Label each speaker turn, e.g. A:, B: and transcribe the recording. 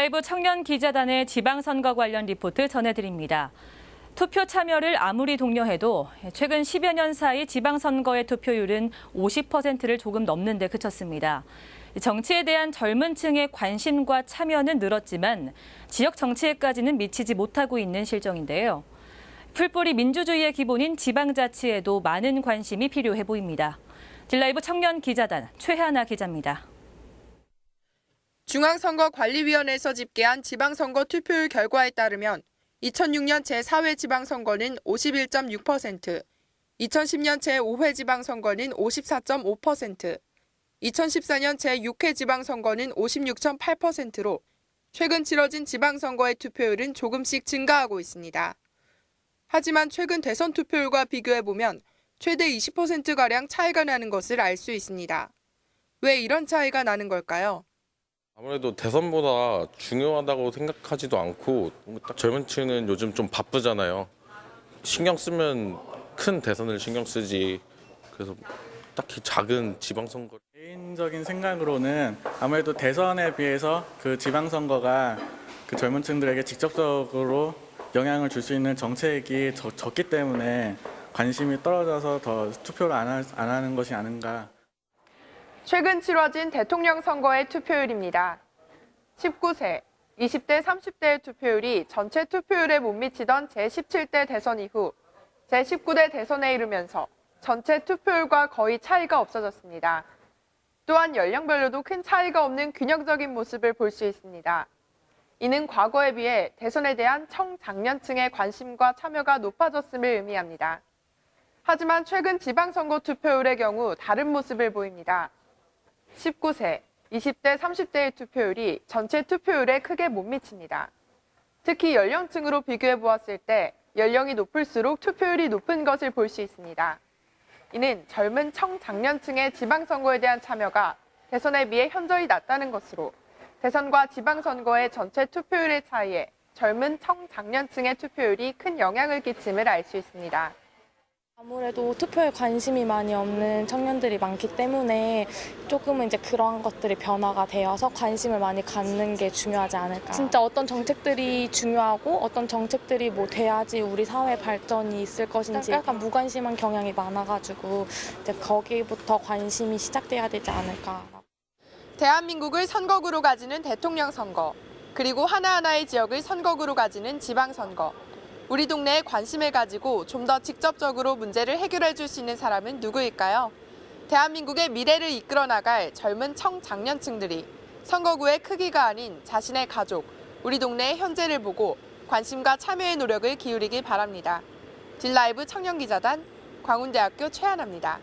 A: 딜라이브 청년기자단의 지방선거 관련 리포트 전해드립니다. 투표 참여를 아무리 독려해도 최근 10여 년 사이 지방선거의 투표율은 50%를 조금 넘는 데 그쳤습니다. 정치에 대한 젊은 층의 관심과 참여는 늘었지만 지역 정치에까지는 미치지 못하고 있는 실정인데요. 풀뿌리 민주주의의 기본인 지방자치에도 많은 관심이 필요해 보입니다. 딜라이브 청년기자단 최하나 기자입니다.
B: 중앙선거관리위원회에서 집계한 지방선거 투표율 결과에 따르면 2006년 제4회 지방선거는 51.6%, 2010년 제5회 지방선거는 54.5%, 2014년 제6회 지방선거는 56.8%로 최근 치러진 지방선거의 투표율은 조금씩 증가하고 있습니다. 하지만 최근 대선 투표율과 비교해보면 최대 20%가량 차이가 나는 것을 알 수 있습니다. 왜 이런 차이가 나는 걸까요?
C: 아무래도 대선보다 중요하다고 생각하지도 않고 딱 젊은 층은 요즘 좀 바쁘잖아요. 신경 쓰면 큰 대선을 신경 쓰지. 그래서 딱히 작은 지방선거.
D: 개인적인 생각으로는 아무래도 대선에 비해서 그 지방선거가 그 젊은 층들에게 직접적으로 영향을 줄 수 있는 정책이 적기 때문에 관심이 떨어져서 더 투표를 안 하는 것이 아닌가.
B: 최근 치러진 대통령 선거의 투표율입니다. 19세, 20대, 30대의 투표율이 전체 투표율에 못 미치던 제17대 대선 이후 제19대 대선에 이르면서 전체 투표율과 거의 차이가 없어졌습니다. 또한 연령별로도 큰 차이가 없는 균형적인 모습을 볼 수 있습니다. 이는 과거에 비해 대선에 대한 청장년층의 관심과 참여가 높아졌음을 의미합니다. 하지만 최근 지방선거 투표율의 경우 다른 모습을 보입니다. 19세, 20대, 30대의 투표율이 전체 투표율에 크게 못 미칩니다. 특히 연령층으로 비교해 보았을 때 연령이 높을수록 투표율이 높은 것을 볼 수 있습니다. 이는 젊은 청장년층의 지방선거에 대한 참여가 대선에 비해 현저히 낮다는 것으로 대선과 지방선거의 전체 투표율의 차이에 젊은 청장년층의 투표율이 큰 영향을 끼침을 알 수 있습니다.
E: 아무래도 투표에 관심이 많이 없는 청년들이 많기 때문에 조금은 이제 그런 것들이 변화가 되어서 관심을 많이 갖는 게 중요하지 않을까. 진짜 어떤 정책들이 중요하고 어떤 정책들이 뭐 돼야지 우리 사회 발전이 있을 것인지 약간 무관심한 경향이 많아가지고 이제 거기부터 관심이 시작돼야 되지 않을까.
B: 대한민국을 선거구로 가지는 대통령 선거, 그리고 하나하나의 지역을 선거구로 가지는 지방선거. 우리 동네에 관심을 가지고 좀 더 직접적으로 문제를 해결해 줄 수 있는 사람은 누구일까요? 대한민국의 미래를 이끌어 나갈 젊은 청장년층들이 선거구의 크기가 아닌 자신의 가족, 우리 동네의 현재를 보고 관심과 참여의 노력을 기울이길 바랍니다. 딜라이브 청년기자단 광운대학교 최하나입니다.